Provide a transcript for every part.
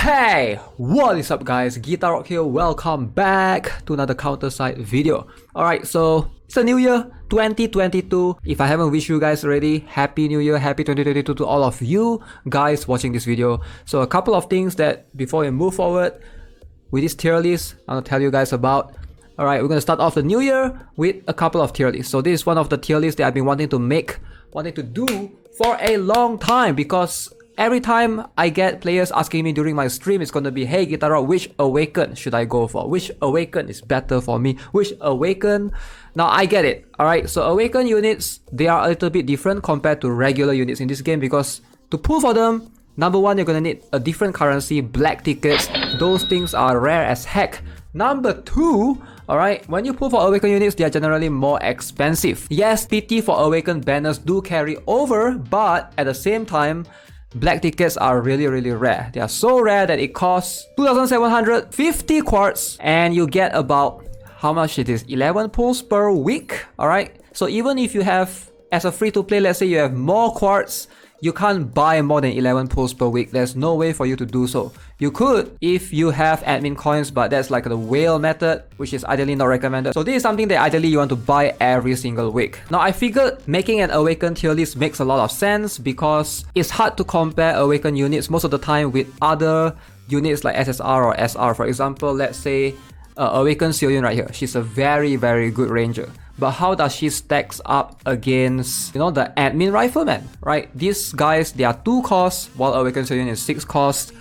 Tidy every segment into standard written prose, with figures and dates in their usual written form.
Hey, what is up guys? GuitarRock here, welcome back to another counter-side video. Alright, so it's a new year, 2022. If I haven't wished you guys already, Happy New Year, Happy 2022 to all of you guys watching this video. So a couple of things that before we move forward with this tier list, I'm gonna tell you guys about. Alright, we're gonna start off the new year with a couple of tier lists. So this is one of the tier lists that I've been wanting to do for a long time, because every time I get players asking me during my stream, it's gonna be, hey GuitarRock, which Awaken should I go for? Which Awaken is better for me? Which Awaken? Now I get it, alright? So Awaken units, they are a little bit different compared to regular units in this game, because to pull for them, number one, you're gonna need a different currency, black tickets. Those things are rare as heck. Number two, alright, when you pull for Awaken units, they are generally more expensive. Yes, PT for Awaken banners do carry over, but at the same time, black tickets are really rare. They are so rare that it costs 2,750 quartz, and you get about, how much it is, 11 pulls per week, alright? So even if you have, as a free-to-play, let's say you have more quartz, you can't buy more than 11 pulls per week. There's no way for you to do so. You could if you have admin coins, but that's like the whale method, which is ideally not recommended. So this is something that ideally you want to buy every single week. Now I figured making an Awaken tier list makes a lot of sense, because it's hard to compare Awaken units most of the time with other units like SSR or SR. For example, let's say Awaken Seoyun right here. She's a very good ranger. But how does she stacks up against, you know, the admin rifleman, right? These guys, they are 2 costs, while Awaken Seoyun is 6 costs.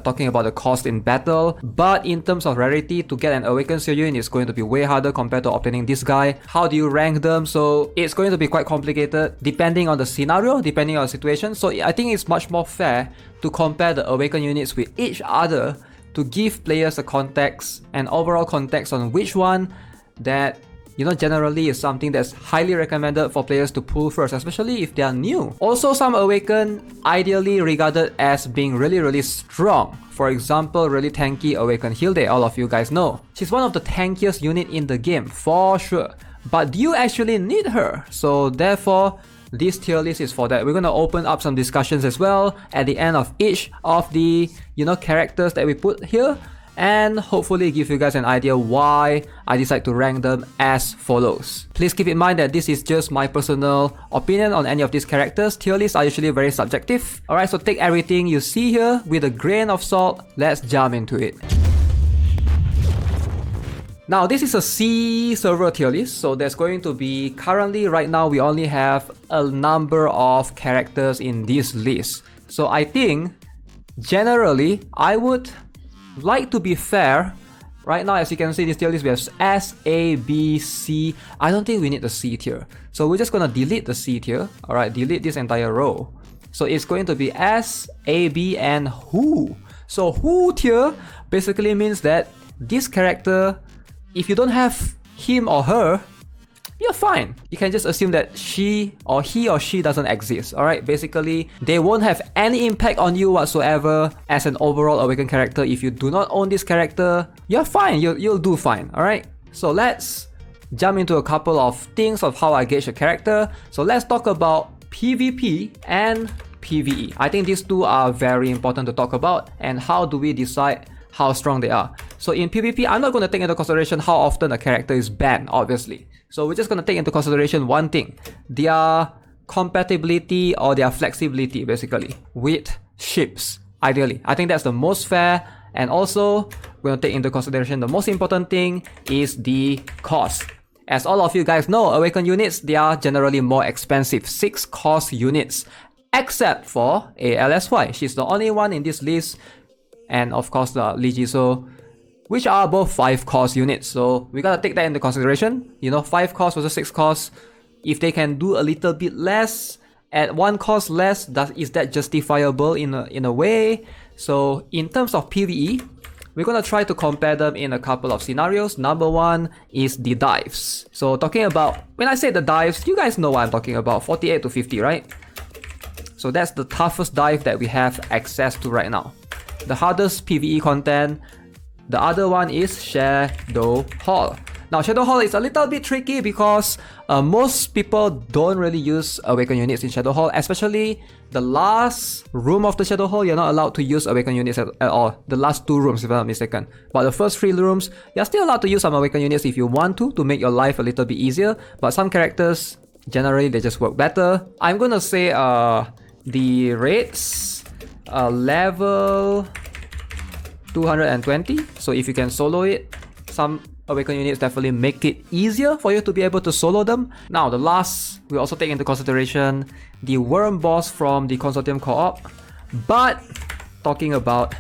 Talking about the cost in battle. But in terms of rarity, to get an Awaken Seoyun is going to be way harder compared to obtaining this guy. How do you rank them? So it's going to be quite complicated depending on the scenario, depending on the situation. So I think it's much more fair to compare the Awaken units with each other to give players a context, an overall context on which one that, you know, generally is something that's highly recommended for players to pull first, especially if they are new. Also, some Awaken ideally regarded as being really strong. For example, really tanky Awaken Hilde, all of you guys know. She's one of the tankiest unit in the game, for sure. But do you actually need her? So therefore, this tier list is for that. We're gonna open up some discussions as well at the end of each of the, you know, characters that we put here, and hopefully give you guys an idea why I decide to rank them as follows. Please keep in mind that this is just my personal opinion on any of these characters. Tier lists are usually very subjective. Alright, so take everything you see here with a grain of salt. Let's jump into it. Now this is a C server tier list, so there's going to be, currently right now we only have a number of characters in this list. So I think generally I would like to be fair. Right now, as you can see, this tier list we have S, A, B, C. I don't think we need the C tier, so we're just gonna delete the C tier. Alright, delete this entire row. So it's going to be S, A, B, and Who. So Who tier basically means that this character, if you don't have him or her, you're fine. You can just assume that he or she doesn't exist. Alright, basically they won't have any impact on you whatsoever as an overall Awaken character. If you do not own this character, you're fine. You'll do fine. Alright, so let's jump into a couple of things of how I gauge a character. So let's talk about PvP and PvE. I think these two are very important to talk about, and how do we decide how strong they are. So in PvP, I'm not going to take into consideration how often a character is banned, obviously. So we're just going to take into consideration one thing: their compatibility or their flexibility, basically, with ships, ideally. I think that's the most fair. And also, we're going to take into consideration the most important thing is the cost. As all of you guys know, Awaken units, they are generally more expensive, 6 cost units, except for ALSY. She's the only one in this list, and of course the Lijiso, which are both 5 cost units. So we gotta take that into consideration. You know, 5 cost versus 6 cost. If they can do a little bit less at 1 cost less, is that justifiable in a way? So in terms of PvE, we're gonna try to compare them in a couple of scenarios. Number one is the dives. So talking about, when I say the dives, you guys know what I'm talking about. 48 to 50, right? So that's the toughest dive that we have access to right now. The hardest PvE content. The other one is Shadow Hall. Now Shadowhall is a little bit tricky because most people don't really use Awaken units in Shadowhall, especially the last room of the Shadowhall. You're not allowed to use Awaken units at all. The last 2 rooms, if I'm not mistaken. But the first 3 rooms, you're still allowed to use some Awaken units if you want to make your life a little bit easier. But some characters, generally they just work better. I'm gonna say the raids level 220. So if you can solo it, some Awaken units definitely make it easier for you to be able to solo them. Now the last, we also take into consideration the worm boss from the Consortium co-op, but talking about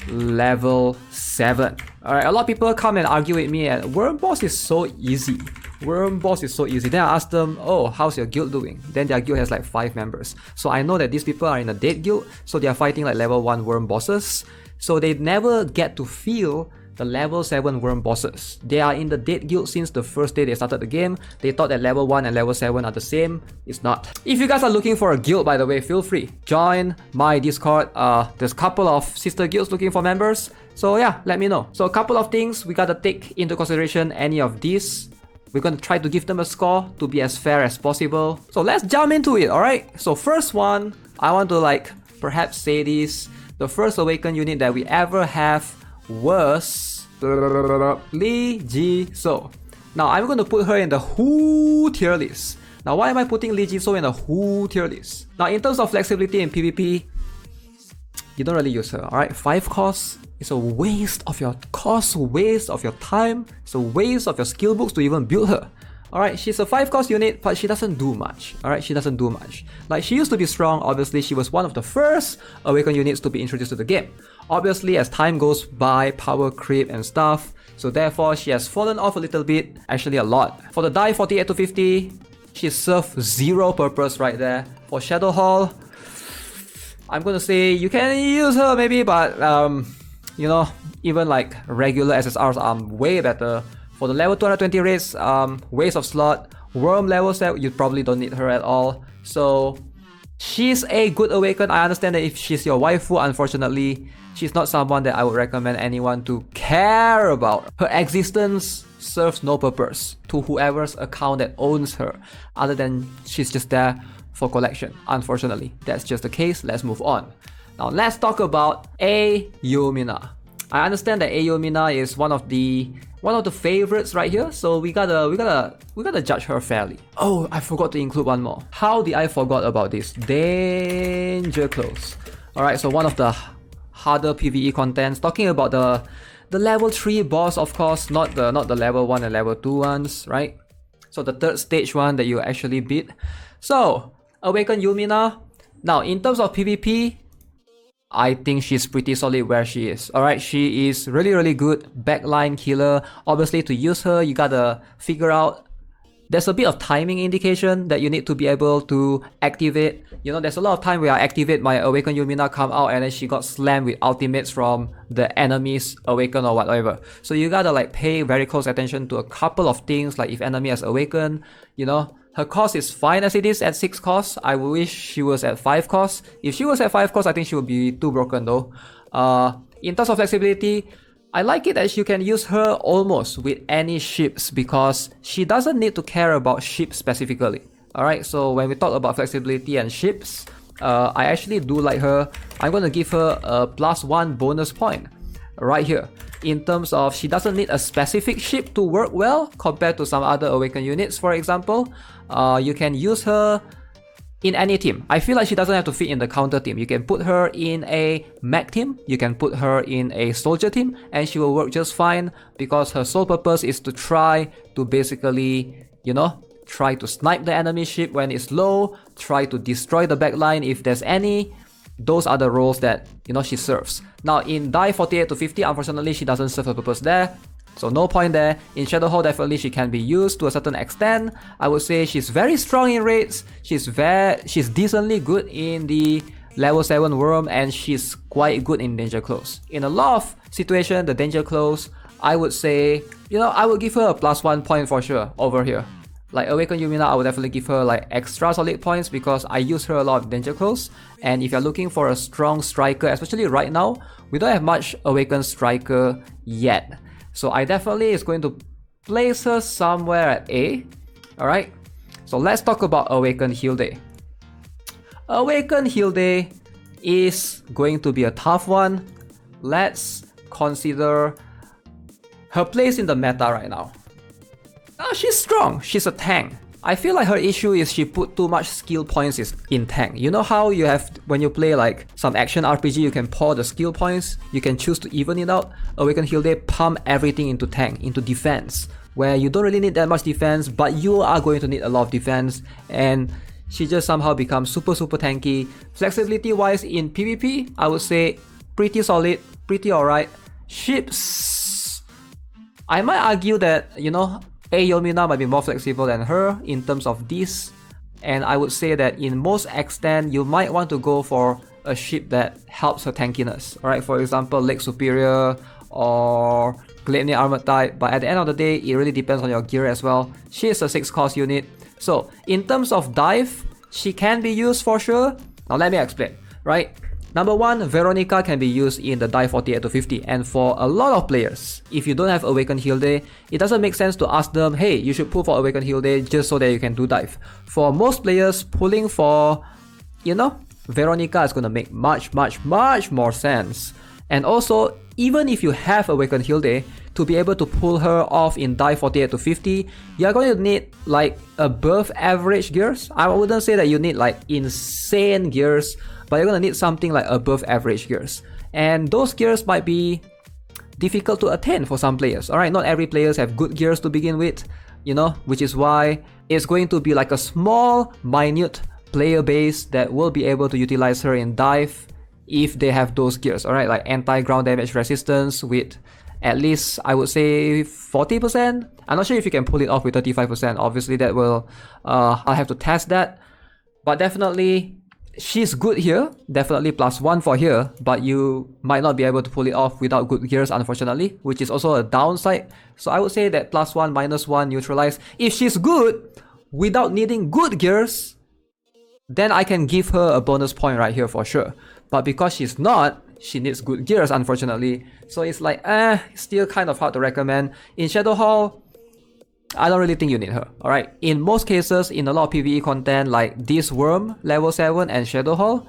level 7. Alright, a lot of people come and argue with me and worm boss is so easy. Worm boss is so easy. Then I ask them, oh, how's your guild doing? Then their guild has like 5 members. So I know that these people are in a dead guild, so they are fighting like level 1 worm bosses. So they never get to feel the level 7 worm bosses. They are in the dead guild since the first day they started the game. They thought that level 1 and level 7 are the same. It's not. If you guys are looking for a guild, by the way, feel free. Join my Discord. There's a couple of sister guilds looking for members. So yeah, let me know. So a couple of things we gotta take into consideration any of these. We're gonna try to give them a score to be as fair as possible. So let's jump into it, alright? So first one, I want to like perhaps say this. The first Awaken unit that we ever have was Lee Ji-so. Now I'm going to put her in the Who tier list. Now why am I putting Lee Ji-so in the Who tier list? Now in terms of flexibility in PvP, you don't really use her, alright? 5 costs is a waste of your cost, waste of your time, it's a waste of your skill books to even build her. Alright, she's a 5 cost unit, but she doesn't do much. Alright, she doesn't do much. Like, she used to be strong, obviously she was one of the first Awaken units to be introduced to the game. Obviously, as time goes by, power creep and stuff, so therefore she has fallen off a little bit, actually a lot. For the die 48 to 50, she served 0 purpose right there. For Shadowhall, I'm gonna say you can use her maybe, but you know, even like regular SSRs are way better. For the level 220 raids, waste of slot. Worm level set, you probably don't need her at all. So she's a good Awaken. I understand that if she's your waifu, unfortunately, she's not someone that I would recommend anyone to care about. Her existence serves no purpose to whoever's account that owns her, other than she's just there for collection. Unfortunately, that's just the case. Let's move on. Now let's talk about Yumina. I understand that Yumina is one of the favorites right here, so we gotta judge her fairly. Oh, I forgot to include one more. How did I forgot about this? Danger Close. Alright, so one of the harder PvE contents, talking about the level 3 boss, of course, not the level 1 and level 2 ones, right? So the 3rd stage one that you actually beat. So Awaken Yumina. Now in terms of PvP, I think she's pretty solid where she is. Alright, she is really good backline killer. Obviously, to use her, you gotta figure out, there's a bit of timing indication that you need to be able to activate. You know, there's a lot of time where I activate my Awaken Yumina come out and then she got slammed with ultimates from the enemy's Awaken or whatever. So you gotta like pay very close attention to a couple of things, like if enemy has Awaken, you know, her cost is fine as it is at 6 costs. I wish she was at 5 costs. If she was at 5 costs, I think she would be too broken though. In terms of flexibility, I like it that you can use her almost with any ships because she doesn't need to care about ships specifically. Alright, so when we talk about flexibility and ships, I actually do like her. I'm going to give her a +1 bonus point right here. In terms of she doesn't need a specific ship to work well compared to some other Awaken units, for example. You can use her in any team. I feel like she doesn't have to fit in the counter team. You can put her in a mech team, you can put her in a soldier team, and she will work just fine because her sole purpose is to try to basically, you know, try to snipe the enemy ship when it's low, try to destroy the backline if there's any. Those are the roles that, you know, she serves. Now in die 48 to 50, unfortunately she doesn't serve a purpose there, so no point there. In Shadowhall, definitely she can be used to a certain extent. I would say she's very strong in raids, she's decently good in the level 7 worm, and she's quite good in Danger Close. In a lot of situations, the Danger Close, I would say, you know, I would give her a +1 point for sure over here. Like Awaken Yumina, I would definitely give her like extra solid points because I use her a lot of Danger Close. And if you're looking for a strong striker, especially right now, we don't have much Awaken striker yet. So I definitely is going to place her somewhere at A. Alright, so let's talk about Awaken Hilde. Awaken Hilde is going to be a tough one. Let's consider her place in the meta right now. She's strong, she's a tank. I feel like her issue is she put too much skill points in tank. You know how you have, when you play like some action RPG, you can pour the skill points, you can choose to even it out. Awaken Hilde pump everything into tank, into defense, where you don't really need that much defense, but you are going to need a lot of defense, and she just somehow becomes super tanky. Flexibility wise in PvP, I would say pretty solid, pretty alright. Ships, I might argue that, you know, Yumina might be more flexible than her in terms of this, and I would say that in most extent you might want to go for a ship that helps her tankiness. Alright, for example, Lake Superior or Gleipnir Armored type, but at the end of the day it really depends on your gear as well. She is a 6 cost unit, so in terms of dive, she can be used for sure. Now let me explain, right? Number one, Veronica can be used in the dive 48 to 50, and for a lot of players, if you don't have Awaken Hilde, it doesn't make sense to ask them, hey, you should pull for Awaken Hilde just so that you can do dive. For most players, pulling for, you know, Veronica is going to make much more sense. And also, even if you have Awaken Hilde, to be able to pull her off in dive 48 to 50, you're going to need like above average gears. I wouldn't say that you need like insane gears, but you're going to need something like above average gears. And those gears might be difficult to attain for some players. Alright, not every players have good gears to begin with, you know, which is why it's going to be like a small, minute player base that will be able to utilize her in dive if they have those gears. Alright, like anti-ground damage resistance with at least, I would say, 40%. I'm not sure if you can pull it off with 35%. Obviously, that will, I'll have to test that. But definitely, she's good here. Definitely +1 for here. But you might not be able to pull it off without good gears, unfortunately, which is also a downside. So I would say that +1, -1, neutralize. If she's good without needing good gears, then I can give her a bonus point right here for sure. But because she's not, she needs good gears, unfortunately. So it's like, still kind of hard to recommend. In Shadow Hall, I don't really think you need her, alright? In most cases, in a lot of PvE content like this Worm, level 7 and Shadow Hall,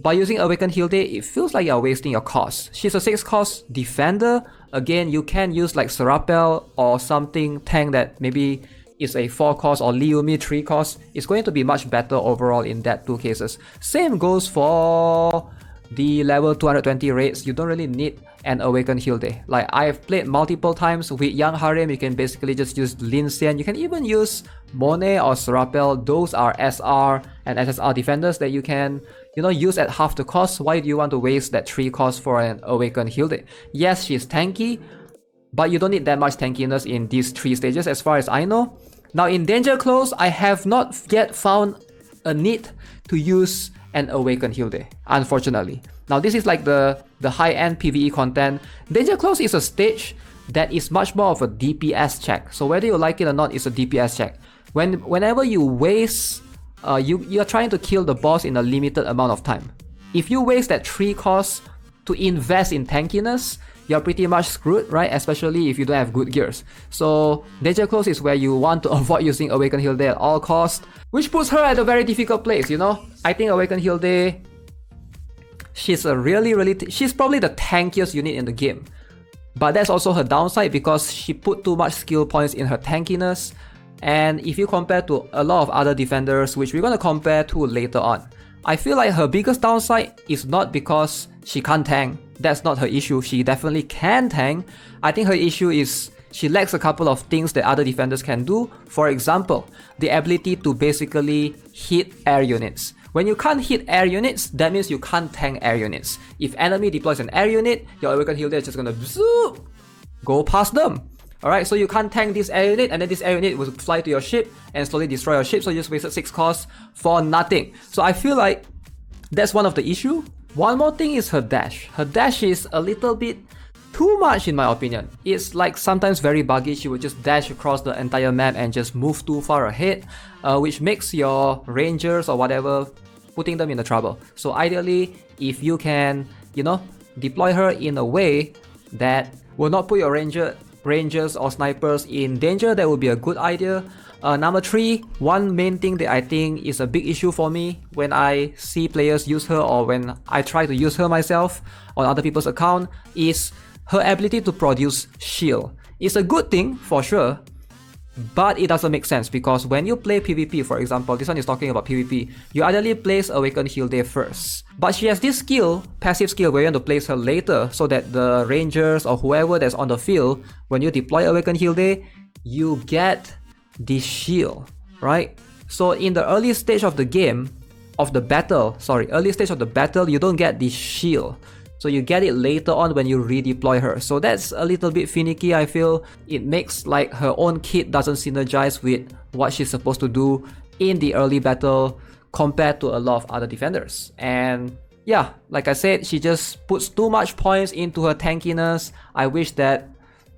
by using Awaken Hilde, it feels like you're wasting your cost. She's a 6 cost defender. Again, you can use like Serapel or something tank that maybe is a 4 cost, or Liumi 3 cost. It's going to be much better overall in that 2 cases. Same goes for the level 220 raids. You don't really need an Awaken Hilde. Like, I've played multiple times with Young Harem, you can basically just use Lin Xian. You can even use Monet or Serapel. Those are SR and SSR defenders that you can, you know, use at half the cost. Why do you want to waste that 3 cost for an Awaken Hilde? Yes, she's tanky, but you don't need that much tankiness in these 3 stages as far as I know. Now in Danger Close, I have not yet found a need to use an Awaken Hilde, unfortunately. Now this is like the high-end PvE content. Danger Close is a stage that is much more of a DPS check. So whether you like it or not, it's a DPS check. Whenever you waste, you're trying to kill the boss in a limited amount of time. If you waste that 3 costs to invest in tankiness, you're pretty much screwed, right? Especially if you don't have good gears. So Danger Close is where you want to avoid using Awaken Hilde at all costs, which puts her at a very difficult place, you know? I think Awaken Hilde, she's a she's probably the tankiest unit in the game. But that's also her downside because she put too much skill points in her tankiness. And if you compare to a lot of other defenders, which we're going to compare to later on, I feel like her biggest downside is not because she can't tank. That's not her issue. She definitely can tank. I think her issue is she lacks a couple of things that other defenders can do. For example, the ability to basically hit air units. When you can't hit air units, that means you can't tank air units. If enemy deploys an air unit, your Awaken Hilde is just gonna zoop, go past them. Alright, so you can't tank this air unit, and then this air unit will fly to your ship and slowly destroy your ship, so you just wasted 6 costs for nothing. So I feel like that's one of the issue. One more thing is her dash. Her dash is a little bit too much in my opinion. It's like sometimes very buggy. She would just dash across the entire map and just move too far ahead, which makes your rangers or whatever, putting them in the trouble. So ideally, if you can, you know, deploy her in a way that will not put your ranger rangers or snipers in danger, that would be a good idea. Number 3, one main thing that I think is a big issue for me when I see players use her or when I try to use her myself on other people's account is her ability to produce shield. It's a good thing for sure, but it doesn't make sense because when you play PvP, for example, this one is talking about PvP, you ideally place Awaken Heal Day first. But she has this skill, passive skill, where you want to place her later so that the rangers or whoever that's on the field, when you deploy Awaken Heal Day, you get the shield, right? So in the early stage of the game, early stage of the battle, you don't get the shield. So you get it later on when you redeploy her. So that's a little bit finicky, I feel. It makes like her own kit doesn't synergize with what she's supposed to do in the early battle compared to a lot of other defenders. And yeah, like I said, she just puts too much points into her tankiness. I wish that,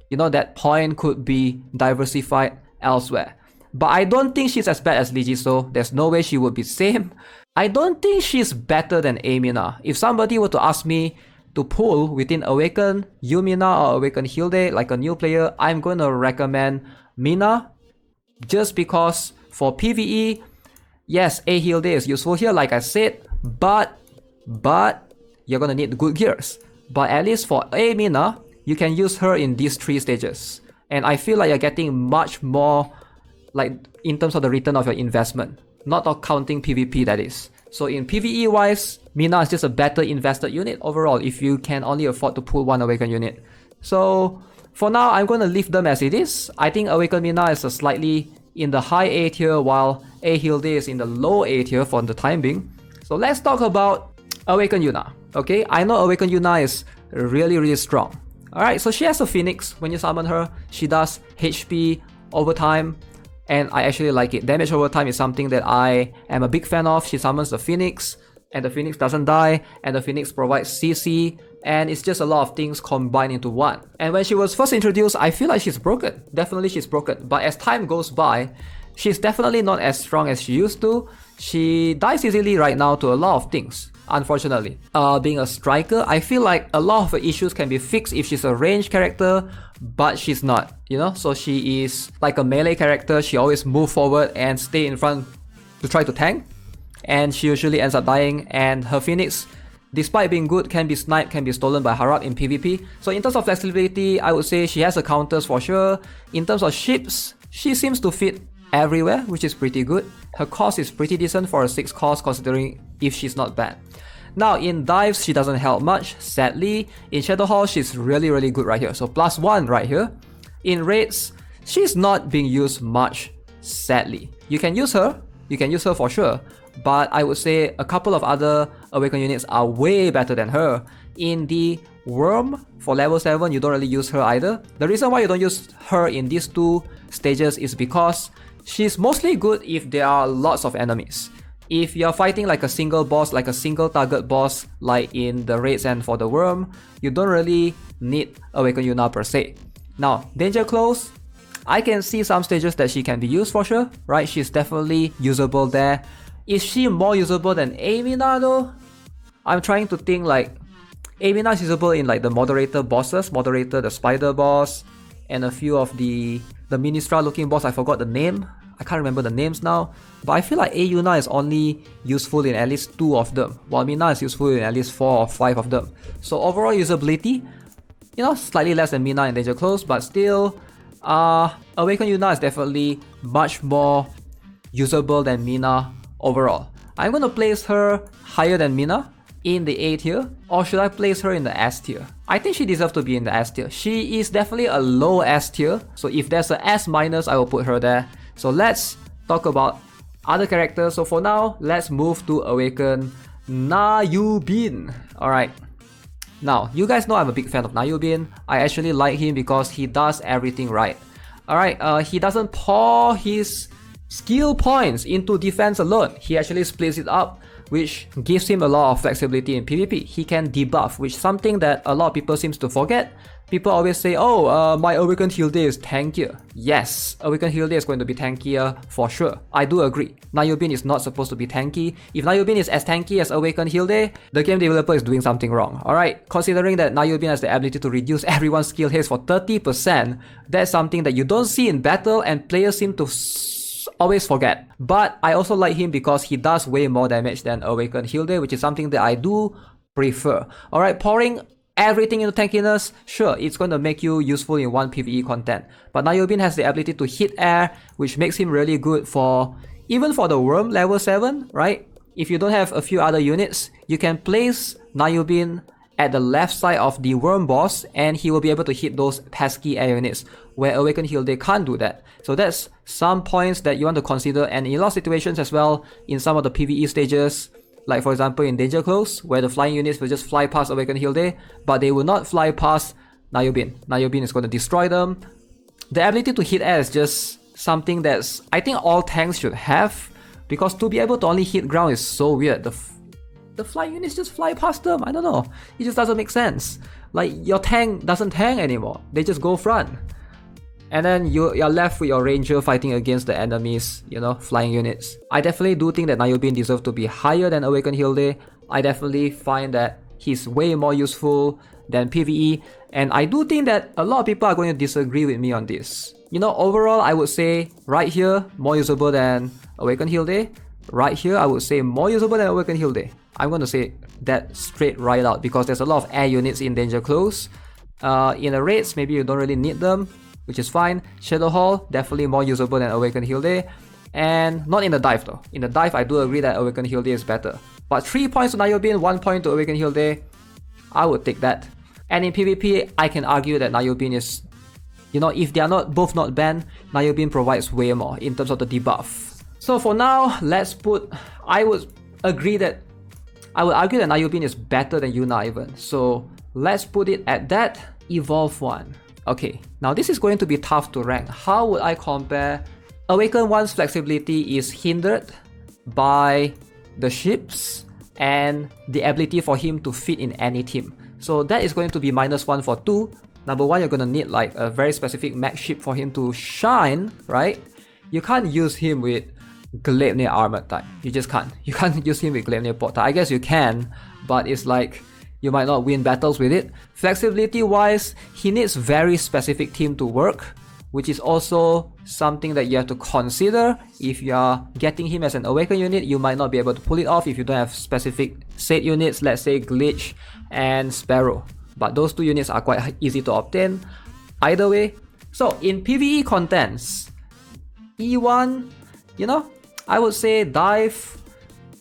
you know, that point could be diversified elsewhere. But I don't think she's as bad as Ligi, so there's no way she would be same. I don't think she's better than Yumina. If somebody were to ask me to pull within Awaken Yumina or Awaken Heal Day, like a new player, I'm going to recommend Mina just because for PvE, yes, A Heal Day is useful here, like I said, but you're going to need good gears. But at least for A Mina, you can use her in these 3 stages. And I feel like you're getting much more, like in terms of the return of your investment, not counting PvP, that is. So in PvE wise, Mina is just a better invested unit overall if you can only afford to pull one Awaken unit. So for now, I'm going to leave them as it is. I think Awaken Mina is a slightly in the high A tier while A Heal Day is in the low A tier for the time being. So let's talk about Awaken Yoona. Okay, I know Awaken Yoona is really strong. Alright, so she has a Phoenix. When you summon her, she does HP over time. And I actually like it. Damage over time is something that I am a big fan of. She summons the Phoenix, and the Phoenix doesn't die, and the Phoenix provides CC, and it's just a lot of things combined into one. And when she was first introduced, I feel like she's broken. Definitely she's broken. But as time goes by, she's definitely not as strong as she used to. She dies easily right now to a lot of things, unfortunately. Being a striker, I feel like a lot of her issues can be fixed if she's a ranged character, but she's not, you know? So she is like a melee character. She always move forward and stay in front to try to tank, and she usually ends up dying. And her Phoenix, despite being good, can be sniped, can be stolen by Harap in PvP. So in terms of flexibility, I would say she has the counters for sure. In terms of ships, she seems to fit everywhere, which is pretty good. Her cost is pretty decent for a 6 cost considering if she's not bad. Now in dives, she doesn't help much, sadly. In Shadow Hall, she's really good right here. So +1 right here. In raids, she's not being used much, sadly. You can use her for sure, but I would say a couple of other Awaken units are way better than her. In the Worm, for level 7, you don't really use her either. The reason why you don't use her in these 2 stages is because she's mostly good if there are lots of enemies. If you're fighting like a single boss, like a single target boss, like in the raids and for the Worm, you don't really need Awaken Yoona per se. Now, Danger Close, I can see some stages that she can be used for sure, right? She's definitely usable there. Is she more usable than Yumina though? I'm trying to think, like, Yumina is usable in like the moderator bosses, the spider boss, and a few of the Ministra looking boss. I forgot the name. I can't remember the names now, but I feel like Yoona is only useful in at least 2 of them, while Mina is useful in at least 4 or 5 of them. So overall usability, you know, slightly less than Mina in Danger Close, but still, Awaken Yoona is definitely much more usable than Mina overall. I'm gonna place her higher than Mina in the A tier, or should I place her in the S tier? I think she deserves to be in the S tier. She is definitely a low S tier, so if there's a S minus, I will put her there. So let's talk about other characters. So for now, let's move to Awaken Nayubin. Alright. Now, you guys know I'm a big fan of Nayubin. I actually like him because he does everything right. Alright, he doesn't pour his skill points into defense alone. He actually splits it up which gives him a lot of flexibility in PvP. He can debuff, which is something that a lot of people seems to forget. People always say, oh, my Awaken Heal Day is tankier. Yes, Awaken Heal Day is going to be tankier for sure. I do agree. Nayobin is not supposed to be tanky. If Nayobin is as tanky as Awaken Heal Day, the game developer is doing something wrong. Alright, considering that Nayobin has the ability to reduce everyone's skill haste for 30%, that's something that you don't see in battle and players seem to always forget. But I also like him because he does way more damage than Awaken Heal Day, which is something that I do prefer. Alright, pouring everything into tankiness, sure, it's going to make you useful in one PvE content. But Nayobin has the ability to hit air, which makes him really good for, even for the worm level 7, right? If you don't have a few other units, you can place Nayobin at the left side of the worm boss and he will be able to hit those pesky air units, where Awaken Heal Day can't do that. So that's some points that you want to consider, and in a lot of situations as well, in some of the PvE stages, like for example in Danger Close, where the flying units will just fly past Awaken Heal Day, but they will not fly past Nayobin. Nayobin is going to destroy them. The ability to hit air is just something that's, I think all tanks should have, because to be able to only hit ground is so weird. The flying units just fly past them, I don't know. It just doesn't make sense. Like, your tank doesn't tank anymore, they just go front. And then you're left with your ranger fighting against the enemies, you know, flying units. I definitely do think that Nayobin deserves to be higher than Awaken Heal Day. I definitely find that he's way more useful than PvE. And I do think that a lot of people are going to disagree with me on this. You know, overall, I would say right here, more usable than Awaken Heal Day. Right here, I would say more usable than Awaken Heal Day. I'm going to say that straight right out because there's a lot of air units in Danger Close. In the raids, maybe you don't really need them, which is fine. Shadow Hall, definitely more usable than Awaken Heal Day. And not in the dive though. In the dive, I do agree that Awaken Heal Day is better. But 3 points to Nayobin, 1 point to Awaken Heal Day, I would take that. And in PvP, I can argue that Nayobin is, you know, if they are both not banned, Nayobin provides way more in terms of the debuff. So for now, I would argue that Nayobin is better than Yoona even. So let's put it at that. Evolve 1. Okay, now this is going to be tough to rank. How would I compare? Awaken 1's flexibility is hindered by the ships and the ability for him to fit in any team. So that is going to be -1 for 2. Number 1, you're going to need like a very specific mech ship for him to shine, right? You can't use him with Gleipnir armored type. You just can't. You can't use him with Gleipnir port type. I guess you can, but it's like you might not win battles with it. Flexibility wise, he needs very specific team to work, which is also something that you have to consider. If you are getting him as an Awaken unit, you might not be able to pull it off if you don't have specific set units, let's say Glitch and Sparrow. But those 2 units are quite easy to obtain either way. So in PvE contents, E1, you know, I would say dive,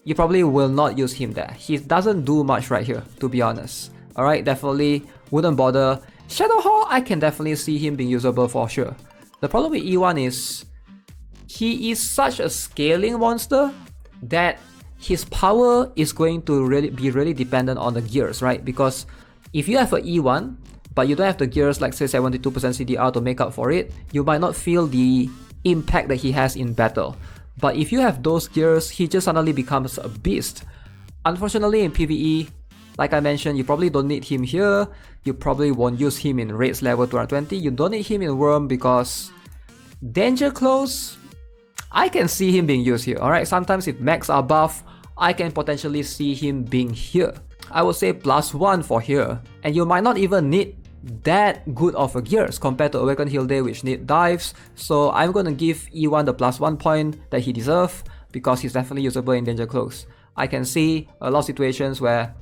you probably will not use him there. He doesn't do much right here, to be honest. Alright, definitely wouldn't bother. Shadow Hall, I can definitely see him being usable for sure. The problem with E1 is he is such a scaling monster that his power is going to be really dependent on the gears, right? Because if you have an E1, but you don't have the gears like say 72% CDR to make up for it, you might not feel the impact that he has in battle. But if you have those gears, he just suddenly becomes a beast. Unfortunately in PvE, like I mentioned, you probably don't need him here. You probably won't use him in raids level 220. You don't need him in Worm because Danger Close, I can see him being used here. Alright, sometimes if mechs are buff, I can potentially see him being here. I would say +1 for here. And you might not even need that good of a gears compared to Awaken Heal Day, which need dives. So I'm gonna give E1 the +1 point that he deserves because he's definitely usable in Danger Close. I can see a lot of situations where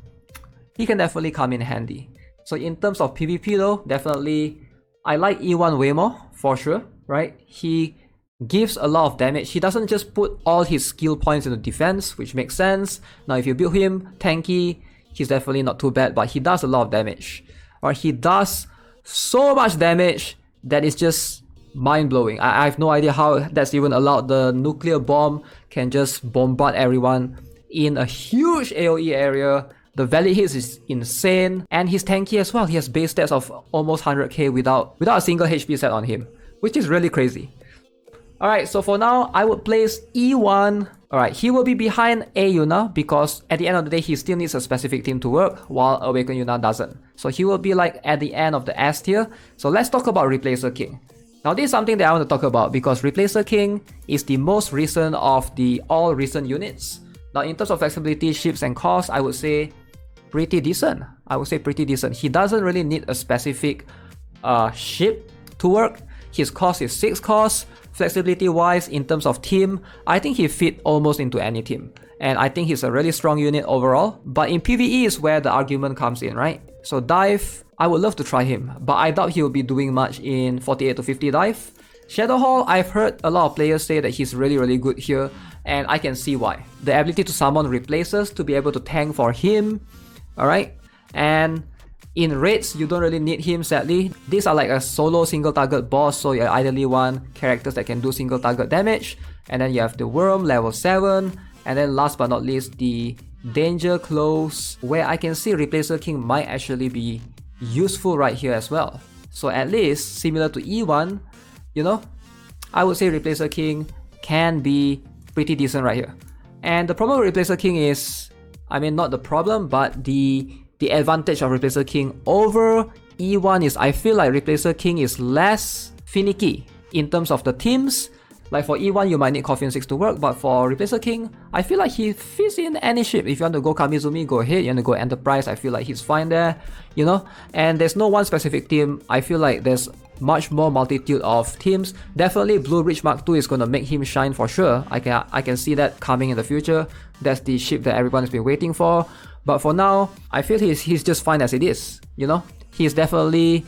he can definitely come in handy. So in terms of PvP though, definitely I like E1 way more for sure, right? He gives a lot of damage. He doesn't just put all his skill points into defense, which makes sense. Now if you build him tanky, he's definitely not too bad, but he does a lot of damage. Or he does so much damage that is just mind-blowing. I have no idea how that's even allowed. The nuclear bomb can just bombard everyone in a huge AoE area. The valid hits is insane, and he's tanky as well. He has base stats of almost 100k without a single HP set on him, which is really crazy. Alright, so for now, I would place E1 Alright, he will be behind Yuna because at the end of the day, he still needs a specific team to work while Awaken Yoona doesn't. So he will be like at the end of the S tier. So let's talk about Replacer King. Now this is something that I want to talk about because Replacer King is the most recent of the all recent units. Now in terms of flexibility, ships and cost, I would say pretty decent. He doesn't really need a specific ship to work. His cost is 6 cost. Flexibility wise, in terms of team, I think he fit almost into any team. And I think he's a really strong unit overall. But in PvE is where the argument comes in, right? So dive, I would love to try him, but I doubt he'll be doing much in 48 to 50 dive. Shadow Hall, I've heard a lot of players say that he's really good here, and I can see why. The ability to summon replacers to be able to tank for him, alright? And in raids, you don't really need him, sadly. These are like a solo single target boss, so you ideally want characters that can do single target damage. And then you have the Worm, level 7. And then last but not least, the Danger Close, where I can see Replacer King might actually be useful right here as well. So at least, similar to E1, you know, I would say Replacer King can be pretty decent right here. And the problem with Replacer King is, I mean, not the problem, but the advantage of Replacer King over E1 is I feel like Replacer King is less finicky in terms of the teams. Like for E1, you might need Coffin 6 to work, but for Replacer King, I feel like he fits in any ship. If you want to go Kamizumi, go ahead. You want to go Enterprise, I feel like he's fine there, you know? And there's no one specific team. I feel like there's much more multitude of teams. Definitely Blue Bridge Mark II is going to make him shine for sure. I can see that coming in the future. That's the ship that everyone's been waiting for. But for now, I feel he's just fine as it is, you know? He's definitely,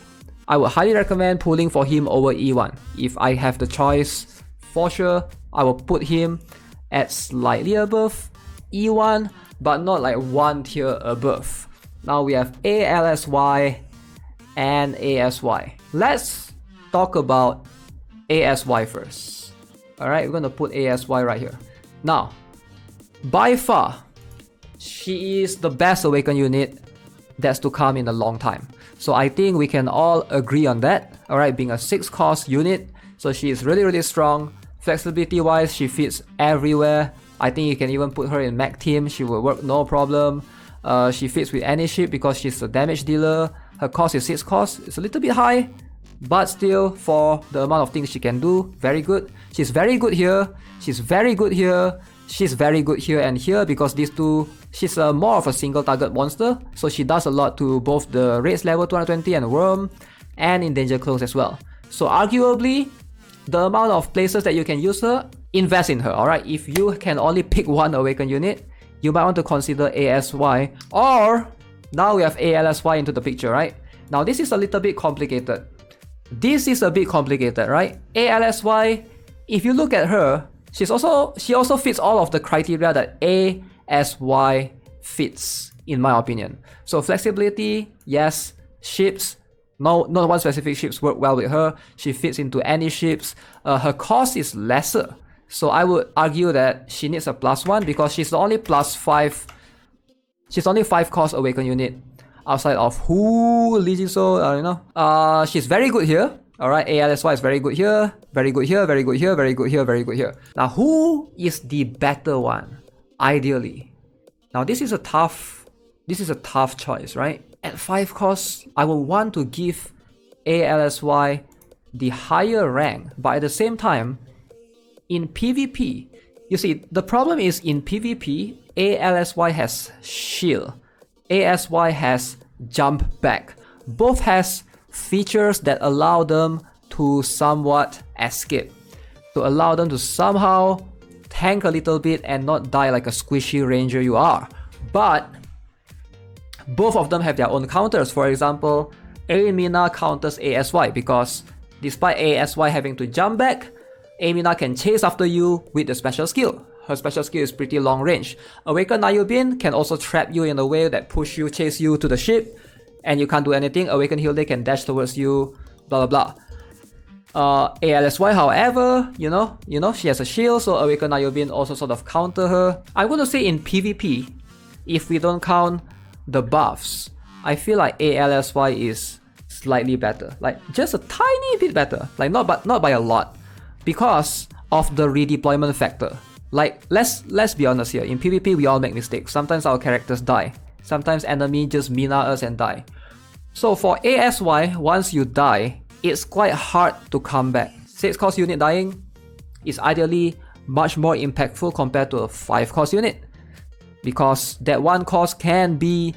I would highly recommend pulling for him over E1. If I have the choice, for sure, I will put him at slightly above E1, but not like one tier above. Now we have ALSY and ASY. Let's talk about ASY first. Alright, we're gonna put ASY right here. Now, by far, she is the best Awaken unit that's to come in a long time. So I think we can all agree on that. Alright, being a 6 cost unit, so she is really strong. Flexibility wise, she fits everywhere. I think you can even put her in mech team, she will work no problem. She fits with any ship because she's a damage dealer. Her cost is 6 cost, it's a little bit high, but still for the amount of things she can do, very good. She's very good here, she's very good here, she's very good here and here because these two, she's more of a single target monster, so she does a lot to both the race level 220 and Worm, and in Danger Close as well. So arguably, the amount of places that you can use her, invest in her, alright? If you can only pick one Awaken unit, you might want to consider ASY, or now we have ALSY into the picture, right? Now this is a little bit complicated. Right? ALSY, if you look at her, she also fits all of the criteria that ASY fits, in my opinion. So flexibility, yes. Ships, no one specific ships work well with her. She fits into any ships. Her cost is lesser, so I would argue that she needs a +1 because she's the only +5. She's only 5 cost Awaken unit outside of Lijiso, you know. She's very good here. Alright, ALSY is very good here, very good here, very good here, very good here, very good here. Now, who is the better one, ideally? Now, this is a tough choice, right? At 5 costs, I will want to give ALSY the higher rank, but at the same time, in PvP, you see, the problem is in PvP, ALSY has shield, ASY has jump back. Both has features that allow them to somewhat escape, to allow them to somehow tank a little bit and not die like a squishy ranger you are. But both of them have their own counters. For example, Yumina counters ASY because despite ASY having to jump back, Yumina can chase after you with the special skill. Her special skill is pretty long range. Awaken Nayubin can also trap you in a way that push you, chase you to the ship, and you can't do anything. Awaken Hilde can dash towards you, blah blah blah. ALSY, however, you know, she has a shield, so Awaken Nayubin also sort of counter her. I want to say in PvP, if we don't count the buffs, I feel like ALSY is slightly better, like just a tiny bit better, like not by a lot, because of the redeployment factor. Like, let's be honest here. In PvP, we all make mistakes. Sometimes our characters die. Sometimes enemy just mina us and die. So for ASY, once you die, it's quite hard to come back. 6 cost unit dying is ideally much more impactful compared to a 5 cost unit, because that 1 cost can be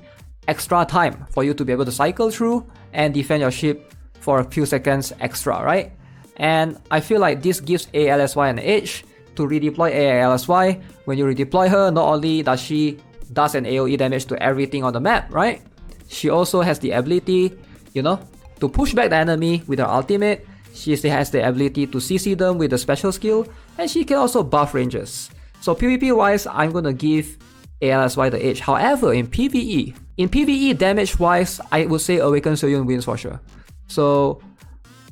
extra time for you to be able to cycle through and defend your ship for a few seconds extra, right? And I feel like this gives ALSY an edge to redeploy ALSY. When you redeploy her, not only does she does an AoE damage to everything on the map, right? She also has the ability, you know, to push back the enemy with her ultimate. She has the ability to CC them with a special skill, and she can also buff ranges. So PvP wise, I'm gonna give ALSY the edge. However, in PvE damage wise, I would say Awaken Yoona wins for sure. So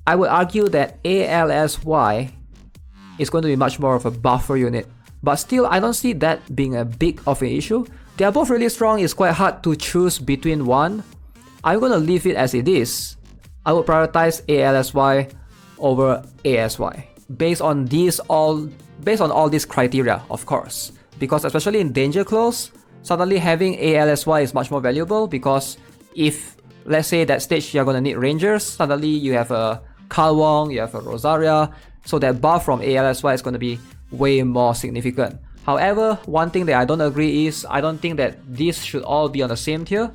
I would argue that ALSY is going to be much more of a buffer unit. But still, I don't see that being a big of an issue. They are both really strong. It's quite hard to choose between one. I'm gonna leave it as it is. I would prioritize ALSY over ASY based on all these criteria, of course. Because especially in danger close, suddenly having ALSY is much more valuable, because if, let's say, that stage you're gonna need rangers, suddenly you have a Carl Wong, you have a Rosaria, so that buff from ALSY is gonna be way more significant. However, one thing that I don't agree is, I don't think that these should all be on the same tier.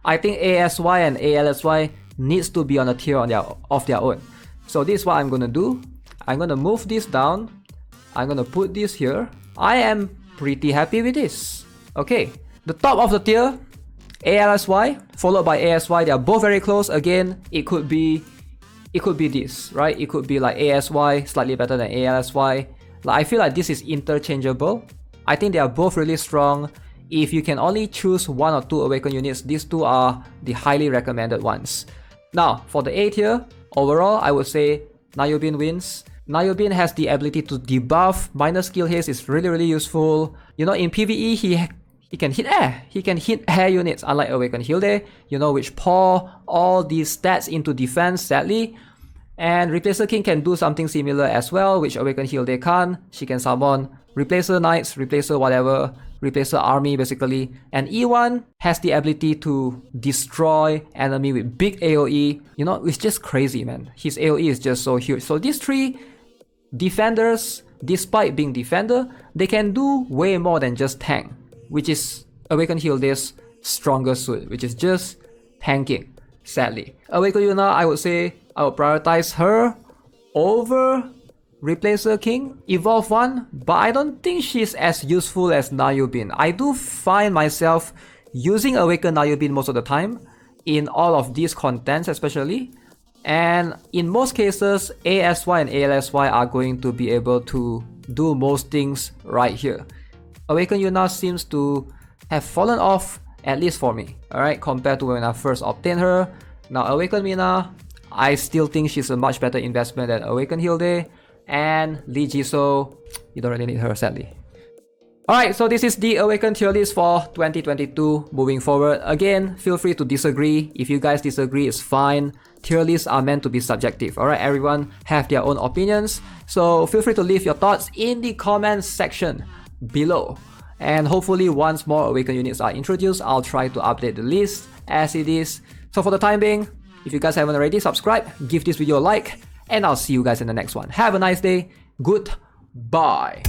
I think ASY and ALSY needs to be on a tier of their own. So this is what I'm gonna do. I'm gonna move this down. I'm gonna put this here. I am pretty happy with this. Okay, the top of the tier, ALSY followed by ASY. They are both very close. Again, it could be this, right? It could be like ASY slightly better than ALSY. Like, I feel like this is interchangeable. I think they are both really strong. If you can only choose 1 or 2 Awaken units, these 2 are the highly recommended ones. Now, for the A tier, overall, I would say Nayobin wins. Nayobin has the ability to debuff. Minor skill haste is really useful. You know, in PvE, he can hit air. He can hit air units, unlike Awaken Hilde, you know, which pour all these stats into defense, sadly. And Replacer King can do something similar as well, which Awaken Hilde can't. She can summon Replacer Knights, Replacer whatever, Replacer Army basically. And E1 has the ability to destroy enemy with big AoE. You know, it's just crazy, man. His AoE is just so huge. So these 3 defenders, despite being defender, they can do way more than just tank, which is Awaken Hilde's stronger suit, which is just tanking, sadly. Awaken Yoona, I would say I would prioritize her over Replacer King, Evolve 1, but I don't think she's as useful as Nayobin. I do find myself using Awaken Nayobin most of the time, in all of these contents especially. And in most cases, ASY and ALSY are going to be able to do most things right here. Awaken Yoona seems to have fallen off, at least for me, alright, compared to when I first obtained her. Now Awaken Mina, I still think she's a much better investment than Awaken Hilde. And Lee Jisoo, you don't really need her, sadly. Alright, so this is the Awaken tier list for 2022 moving forward. Again, feel free to disagree. If you guys disagree, it's fine. Tier lists are meant to be subjective, alright? Everyone have their own opinions. So feel free to leave your thoughts in the comments section below. And hopefully once more Awaken units are introduced, I'll try to update the list as it is. So for the time being, if you guys haven't already, subscribe, give this video a like, and I'll see you guys in the next one. Have a nice day. Goodbye.